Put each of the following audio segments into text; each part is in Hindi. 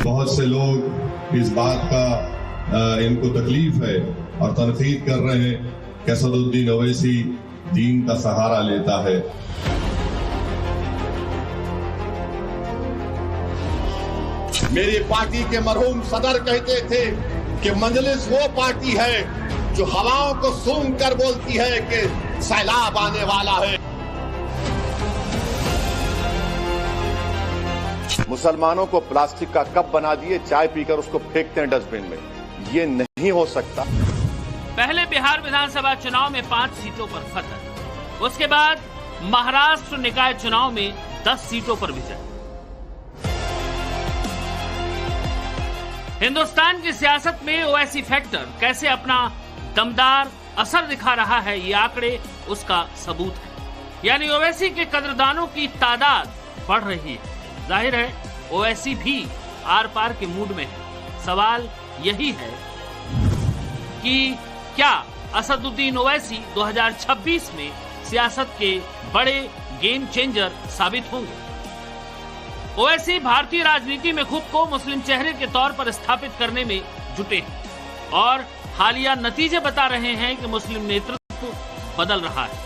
बहुत से लोग इस बात का इनको तकलीफ है और तनकीद कर रहे हैं कि असदुद्दीन ओवैसी दीन का सहारा लेता है। मेरी पार्टी के मरहूम सदर कहते थे कि मजलिस वो पार्टी है जो हवाओं को सूंघ कर बोलती है कि सैलाब आने वाला है। मुसलमानों को प्लास्टिक का कप बना दिए, चाय पीकर उसको फेंकते हैं डस्टबिन में। ये नहीं हो सकता। पहले बिहार विधानसभा चुनाव में 5 सीटों पर फतह, उसके बाद महाराष्ट्र निकाय चुनाव में 10 सीटों पर विजय। हिंदुस्तान की सियासत में ओवैसी फैक्टर कैसे अपना दमदार असर दिखा रहा है, ये आंकड़े उसका सबूत है। यानी ओवैसी के कदरदानों की तादाद बढ़ रही है। जाहिर है ओवैसी भी आर पार के मूड में है। सवाल यही है कि क्या असदुद्दीन ओवैसी 2026 में सियासत के बड़े गेम चेंजर साबित होंगे। ओवैसी भारतीय राजनीति में खुद को मुस्लिम चेहरे के तौर पर स्थापित करने में जुटे हैं और हालिया नतीजे बता रहे हैं कि मुस्लिम नेतृत्व बदल रहा है।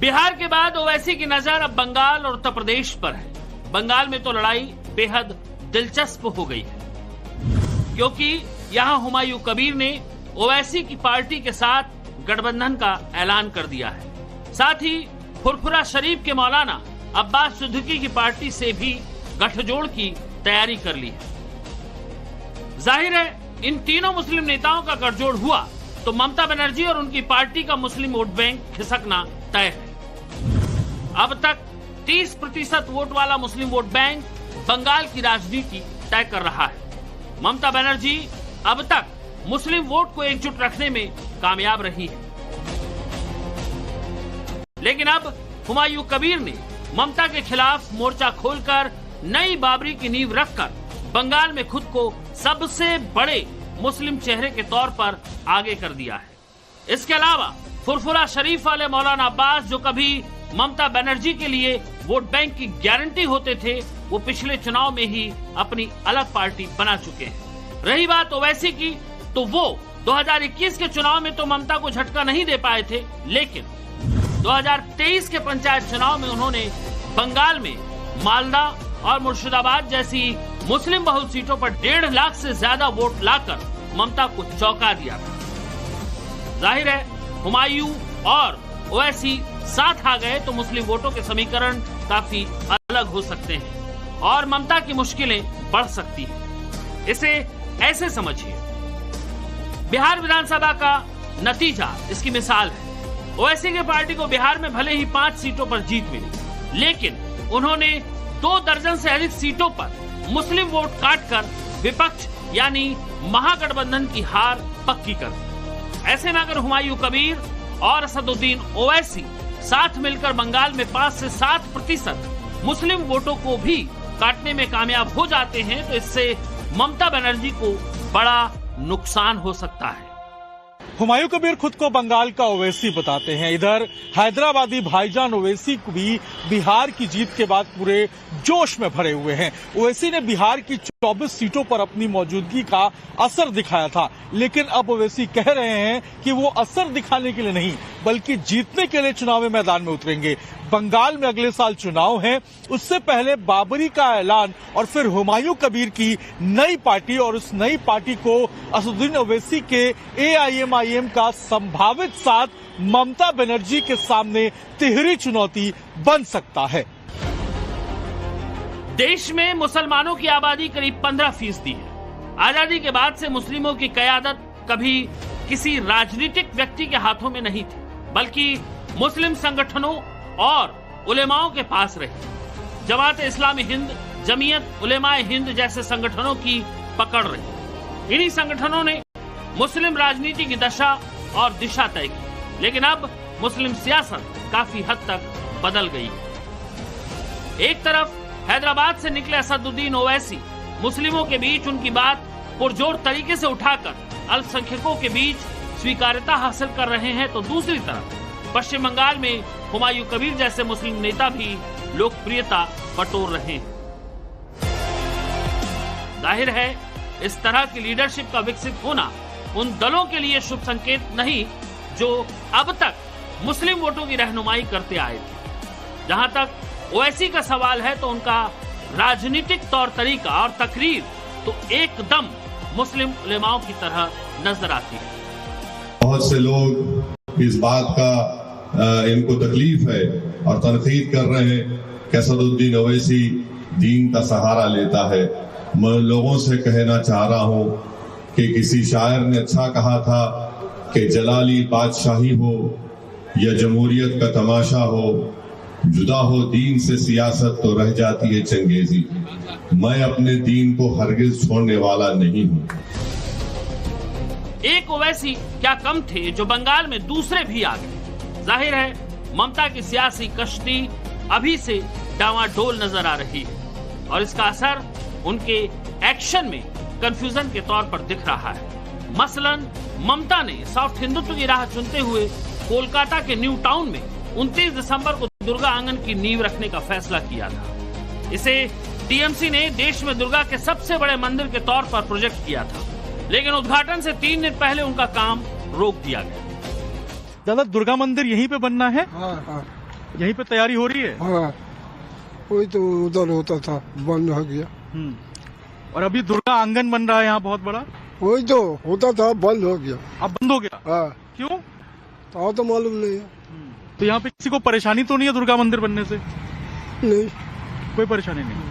बिहार के बाद ओवैसी की नजर अब बंगाल और उत्तर प्रदेश पर है। बंगाल में तो लड़ाई बेहद दिलचस्प हो गई है, क्योंकि यहां हुमायूं कबीर ने ओवैसी की पार्टी के साथ गठबंधन का ऐलान कर दिया है। साथ ही फुरफुरा शरीफ के मौलाना अब्बास सिद्दीकी की पार्टी से भी गठजोड़ की तैयारी कर ली है। जाहिर है इन तीनों मुस्लिम नेताओं का गठजोड़ हुआ तो ममता बनर्जी और उनकी पार्टी का मुस्लिम वोट बैंक खिसकना तय है। अब तक 30% वोट वाला मुस्लिम वोट बैंक बंगाल की राजनीति तय कर रहा है। ममता बनर्जी अब तक मुस्लिम वोट को एकजुट रखने में कामयाब रही है, लेकिन अब हुमायूं कबीर ने ममता के खिलाफ मोर्चा खोलकर नई बाबरी की नींव रखकर बंगाल में खुद को सबसे बड़े मुस्लिम चेहरे के तौर पर आगे कर दिया है। इसके अलावा फुरफुरा शरीफ वाले मौलाना अब्बास, जो कभी ममता बनर्जी के लिए वोट बैंक की गारंटी होते थे, वो पिछले चुनाव में ही अपनी अलग पार्टी बना चुके हैं। रही बात ओवैसी की, तो वो 2021 के चुनाव में तो ममता को झटका नहीं दे पाए थे, लेकिन 2023 के पंचायत चुनाव में उन्होंने बंगाल में मालदा और मुर्शिदाबाद जैसी मुस्लिम बहुल सीटों पर 1.5 लाख से ज्यादा वोट लाकर ममता को चौंका दिया था। जाहिर है हुमायूं और ओवैसी साथ आ गए तो मुस्लिम वोटों के समीकरण काफी अलग हो सकते हैं और ममता की मुश्किलें बढ़ सकती हैं। इसे ऐसे समझिए, बिहार विधानसभा का नतीजा इसकी मिसाल है। ओवैसी की पार्टी को बिहार में भले ही 5 सीटों पर जीत मिली, लेकिन उन्होंने 2 दर्जन से अधिक सीटों पर मुस्लिम वोट काटकर विपक्ष यानी महागठबंधन की हार पक्की कर दी। ऐसे में अगर हुमायूं कबीर और असदुद्दीन ओवैसी साथ मिलकर बंगाल में 5 से 7% मुस्लिम वोटों को भी काटने में कामयाब हो जाते हैं, तो इससे ममता बनर्जी को बड़ा नुकसान हो सकता है। हुमायूं कबीर खुद को बंगाल का ओवैसी बताते हैं। इधर हैदराबादी भाईजान ओवैसी को भी बिहार की जीत के बाद पूरे जोश में भरे हुए हैं। ओवैसी ने बिहार की 24 सीटों पर अपनी मौजूदगी का असर दिखाया था, लेकिन अब ओवैसी कह रहे हैं कि वो असर दिखाने के लिए नहीं बल्कि जीतने के लिए चुनावी मैदान में उतरेंगे। बंगाल में अगले साल चुनाव है, उससे पहले बाबरी का ऐलान और फिर हुमायूं कबीर की नई पार्टी और उस नई पार्टी को असदुद्दीन ओवैसी के AIMIM का संभावित साथ ममता बनर्जी के सामने तिहरी चुनौती बन सकता है। देश में मुसलमानों की आबादी करीब 15% है। आजादी के बाद से मुस्लिमों की क़यादत कभी किसी राजनीतिक व्यक्ति के हाथों में नहीं थी, बल्कि मुस्लिम संगठनों और उलेमाओं के पास रही। जमात इस्लामी हिंद, जमीयत उलेमाए हिंद जैसे संगठनों की पकड़ रही। इन्हीं संगठनों ने मुस्लिम राजनीति की दशा और दिशा तय की, लेकिन अब मुस्लिम सियासत काफी हद तक बदल गई है। एक तरफ हैदराबाद से निकले असदुद्दीन ओवैसी मुस्लिमों के बीच उनकी बात पुरजोर तरीके से उठाकर अल्पसंख्यकों के बीच स्वीकार्यता हासिल कर रहे हैं, तो दूसरी तरफ पश्चिम बंगाल में हुमायूं कबीर जैसे मुस्लिम नेता भी लोकप्रियता बटोर रहे हैं। जाहिर है इस तरह की लीडरशिप का विकसित होना उन दलों के लिए शुभ संकेत नहीं जो अब तक मुस्लिम वोटों की रहनुमाई करते आए थे। जहां तक ओवैसी का सवाल है तो उनका राजनीतिक तौर तरीका और तकरीर तो एकदम मुस्लिम उलेमाओं की तरह नजर आती है। बहुत से लोग इस बात का इनको तकलीफ है और तनकीद कर रहे हैं कि असदुद्दीन ओवैसी दीन का सहारा लेता है। मैं लोगों से कहना चाह रहा हूं कि किसी शायर ने अच्छा कहा था कि जलाली बादशाही हो या जमहूरियत का तमाशा हो, जुदा हो दीन से सियासत तो रह जाती है चंगेजी। मैं अपने दीन को हरगिज छोड़ने वाला नहीं हूं। एक ओवैसी क्या कम थे जो बंगाल में दूसरे भी आ गए। जाहिर है ममता की सियासी कश्ती अभी से डावाडोल नजर आ रही है और इसका असर उनके एक्शन में कंफ्यूजन के तौर पर दिख रहा है। मसलन ममता ने साउथ हिंदुत्व की राह चुनते हुए कोलकाता के न्यू टाउन में 29 दिसंबर को दुर्गा आंगन की नींव रखने का फैसला किया था। इसे टीएमसी ने देश में दुर्गा के सबसे बड़े मंदिर के तौर पर प्रोजेक्ट किया था, लेकिन उद्घाटन से 3 दिन पहले उनका काम रोक दिया गया। दादा, दुर्गा मंदिर यहीं पे बनना है? हाँ। यहीं पे तैयारी हो रही है? हाँ, वही तो उधर होता था, बंद हो गया। और अभी दुर्गा आंगन बन रहा है यहाँ बहुत बड़ा। वही तो होता था, बंद हो गया। अब बंद हो गया? हाँ। क्यों? तो मालूम नहीं है। तो यहाँ पे किसी को परेशानी तो नहीं है दुर्गा मंदिर बनने से? नहीं, कोई परेशानी नहीं।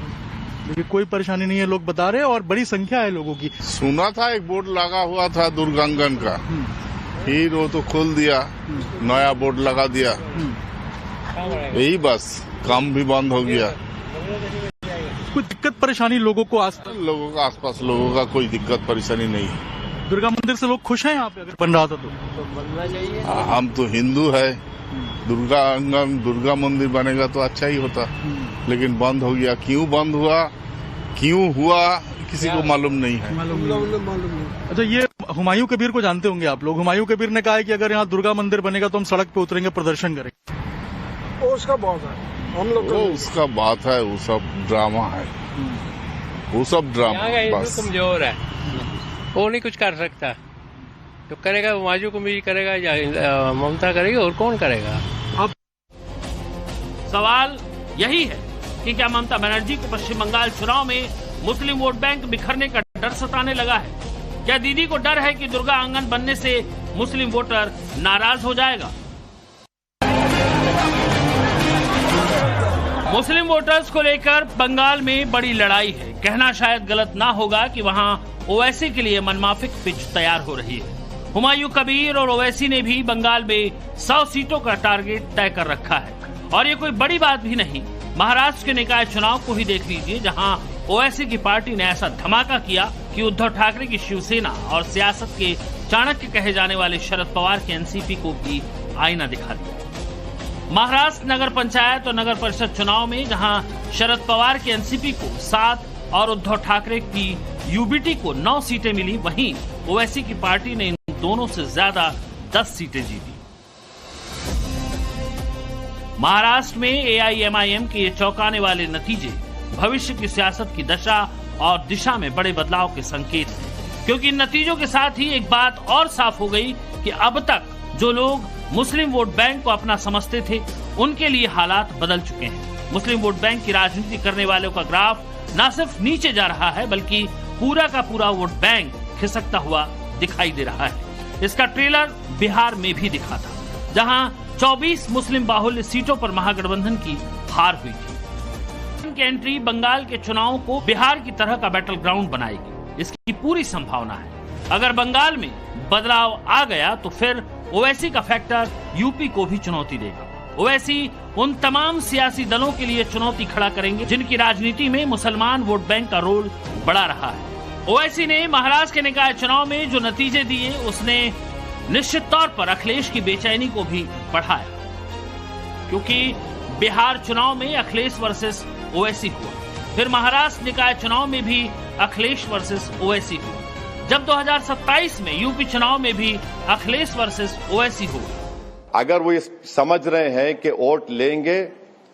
देखिए, कोई परेशानी नहीं है, लोग बता रहे हैं और बड़ी संख्या है लोगों की। सुना था एक बोर्ड लगा हुआ था दुर्गांगन का, फिर वो तो खोल दिया, नया बोर्ड लगा दिया, यही बस, काम भी बंद हो गया। कोई दिक्कत परेशानी लोगों को आसपास लोगों का कोई दिक्कत परेशानी नहीं है। दुर्गा मंदिर से लोग खुश हैं यहाँ पे अगर बन रहा था तो बनना चाहिए। हम तो हिंदू है, दुर्गा मंदिर बनेगा तो अच्छा ही होता, लेकिन बंद हो गया। क्यों बंद हुआ, क्यों हुआ, किसी को मालूम नहीं है। मालूम नहीं। अच्छा, ये हुमायूं कबीर को जानते होंगे आप लोग। हुमायूं कबीर ने कहा है कि अगर यहाँ दुर्गा मंदिर बनेगा तो हम सड़क पे उतरेंगे, प्रदर्शन करेंगे। उसका बात है, हम लोग वो उसका बात है, वो सब ड्रामा है, वो सब ड्रामा बस। कमजोर है, वो नहीं कुछ कर सकता। तो करेगा हुमायूं कबीर करेगा या ममता करेगी, और कौन करेगा? अब सवाल यही है कि क्या ममता बनर्जी को पश्चिम बंगाल चुनाव में मुस्लिम वोट बैंक बिखरने का डर सताने लगा है? क्या दीदी को डर है कि दुर्गा आंगन बनने से मुस्लिम वोटर नाराज हो जाएगा? मुस्लिम वोटर्स को लेकर बंगाल में बड़ी लड़ाई है। कहना शायद गलत ना होगा कि वहां ओवैसी के लिए मनमाफिक पिच तैयार हो रही है। हुमायूं कबीर और ओवैसी ने भी बंगाल में 100 सीटों का टारगेट तय कर रखा है और ये कोई बड़ी बात भी नहीं। महाराष्ट्र के निकाय चुनाव को ही देख लीजिए, जहां ओवैसी की पार्टी ने ऐसा धमाका किया कि उद्धव ठाकरे की शिवसेना और सियासत के चाणक्य कहे जाने वाले शरद पवार के एनसीपी को भी आईना दिखा दिया। महाराष्ट्र नगर पंचायत और नगर परिषद चुनाव में जहां शरद पवार के एनसीपी को 7 और उद्धव ठाकरे की यूबीटी को 9 सीटें मिली, वहीं ओवैसी की पार्टी ने इन दोनों से ज्यादा 10 सीटें जीती। महाराष्ट्र में एआईएमआईएम के ये चौंकाने वाले नतीजे भविष्य की सियासत की दशा और दिशा में बड़े बदलाव के संकेत हैं, क्योंकि इन नतीजों के साथ ही एक बात और साफ हो गई कि अब तक जो लोग मुस्लिम वोट बैंक को अपना समझते थे, उनके लिए हालात बदल चुके हैं। मुस्लिम वोट बैंक की राजनीति करने वालों का ग्राफ न सिर्फ नीचे जा रहा है, बल्कि पूरा का पूरा वोट बैंक खिसकता हुआ दिखाई दे रहा है। इसका ट्रेलर बिहार में भी दिखा था, जहां 24 मुस्लिम बाहुल्य सीटों पर महागठबंधन की हार हुई थी। की एंट्री बंगाल के चुनाव को बिहार की तरह का बैटल ग्राउंड बनाएगी, इसकी पूरी संभावना है। अगर बंगाल में बदलाव आ गया तो फिर ओवैसी का फैक्टर यूपी को भी चुनौती देगा। ओवैसी उन तमाम सियासी दलों के लिए चुनौती खड़ा करेंगे जिनकी राजनीति में मुसलमान वोट बैंक का रोल बड़ा रहा है। ओवैसी ने महाराष्ट्र के निकाय चुनाव में जो नतीजे दिए, उसने निश्चित तौर पर अखिलेश की बेचैनी को भी बढ़ाया, क्योंकि बिहार चुनाव में अखिलेश वर्सेस ओवैसी हुआ, फिर महाराष्ट्र निकाय चुनाव में भी अखिलेश वर्सेस ओवैसी हुआ, जब 2027 में यूपी चुनाव में भी अखिलेश वर्सेस ओवैसी हुआ। अगर वो ये समझ रहे हैं कि वोट लेंगे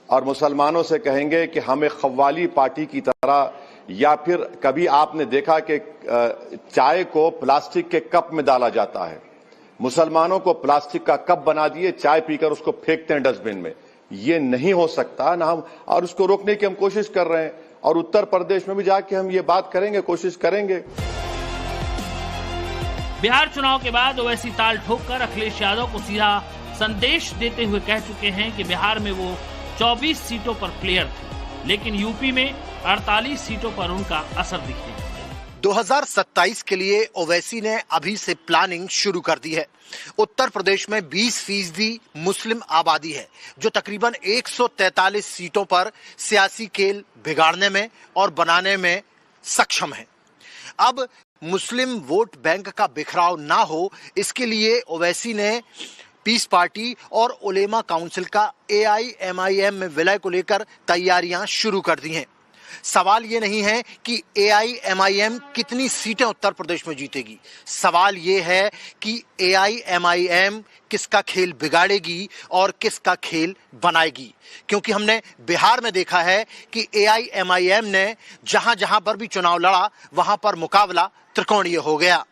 और मुसलमानों से कहेंगे कि हम एक खव्वाली पार्टी की तरह या फिर कभी आपने देखा कि चाय को प्लास्टिक के कप में डाला जाता है। मुसलमानों को प्लास्टिक का कप बना दिए, चाय पीकर उसको फेंकते हैं डस्टबिन में। ये नहीं हो सकता ना, हम और उसको रोकने की हम कोशिश कर रहे हैं और उत्तर प्रदेश में भी जाके हम ये बात करेंगे, कोशिश करेंगे। बिहार चुनाव के बाद ओवैसी ताल ठोककर अखिलेश यादव को सीधा संदेश देते हुए कह चुके हैं कि बिहार में वो 24 सीटों पर प्लेयर थे, लेकिन यूपी में 48 सीटों पर उनका असर दिखने लगा। 2027 के लिए ओवैसी ने अभी से प्लानिंग शुरू कर दी है। उत्तर प्रदेश में 20% मुस्लिम आबादी है, जो तकरीबन 143 सीटों पर सियासी खेल बिगाड़ने में और बनाने में सक्षम है। अब मुस्लिम वोट बैंक का बिखराव ना हो, इसके लिए ओवैसी ने पीस पार्टी और उलेमा काउंसिल का AIMIM में विलय को लेकर तैयारियां शुरू कर दी हैं। सवाल ये नहीं है कि AIMIM कितनी सीटें उत्तर प्रदेश में जीतेगी, सवाल ये है कि AIMIM किसका खेल बिगाड़ेगी और किसका खेल बनाएगी। क्योंकि हमने बिहार में देखा है कि AIMIM ने जहां जहां पर भी चुनाव लड़ा, वहां पर मुकाबला त्रिकोणीय हो गया।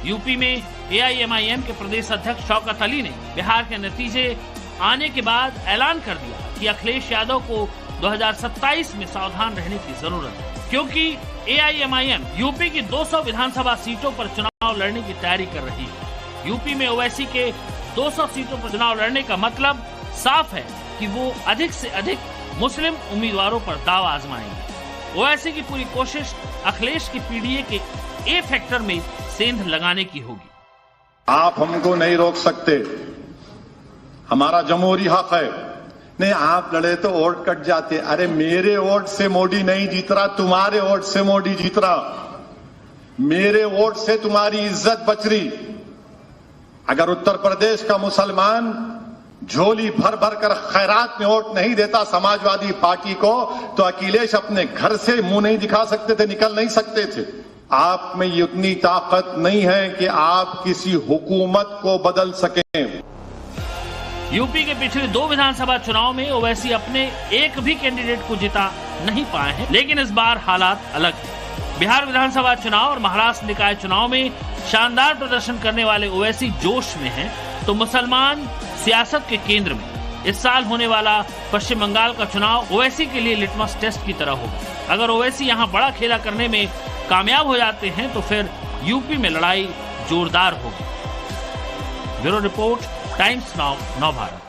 यूपी में AIMIM के प्रदेश अध्यक्ष शौकत अली ने बिहार के नतीजे आने के बाद ऐलान कर दिया कि अखिलेश यादव को 2027 में सावधान रहने की जरूरत है, क्योंकि AIMIM यूपी की 200 विधानसभा सीटों पर चुनाव लड़ने की तैयारी कर रही है। यूपी में ओवैसी के 200 सीटों पर चुनाव लड़ने का मतलब साफ है कि वो अधिक से अधिक मुस्लिम उम्मीदवारों पर दाव आजमाएंगे। ओवैसी की पूरी कोशिश अखिलेश की PDA के A फैक्टर में सेंध लगाने की होगी। आप हमको नहीं रोक सकते, हमारा जमहूरी हक है। नहीं, आप लड़े तो वोट कट जाते। अरे मेरे वोट से मोदी नहीं जीत रहा, तुम्हारे वोट से मोदी जीत रहा। मेरे वोट से तुम्हारी इज्जत बच रही। अगर उत्तर प्रदेश का मुसलमान झोली भर भर कर खैरात में वोट नहीं देता समाजवादी पार्टी को, तो अखिलेश अपने घर से मुंह नहीं दिखा सकते थे, निकल नहीं सकते थे। आप में ये उतनी ताकत नहीं है कि आप किसी हुकूमत को बदल सकें। यूपी के पिछले 2 विधानसभा चुनाव में ओवैसी अपने एक भी कैंडिडेट को जिता नहीं पाए हैं, लेकिन इस बार हालात अलग हैं। बिहार विधानसभा चुनाव और महाराष्ट्र निकाय चुनाव में शानदार प्रदर्शन करने वाले ओवैसी जोश में हैं, तो मुसलमान सियासत के केंद्र में इस साल होने वाला पश्चिम बंगाल का चुनाव ओवैसी के लिए लिटमस टेस्ट की तरह होगा। अगर ओवैसी यहाँ बड़ा खेला करने में कामयाब हो जाते हैं तो फिर यूपी में लड़ाई जोरदार होगी। ब्यूरो रिपोर्ट, टाइम्स नाउ, नव भारत।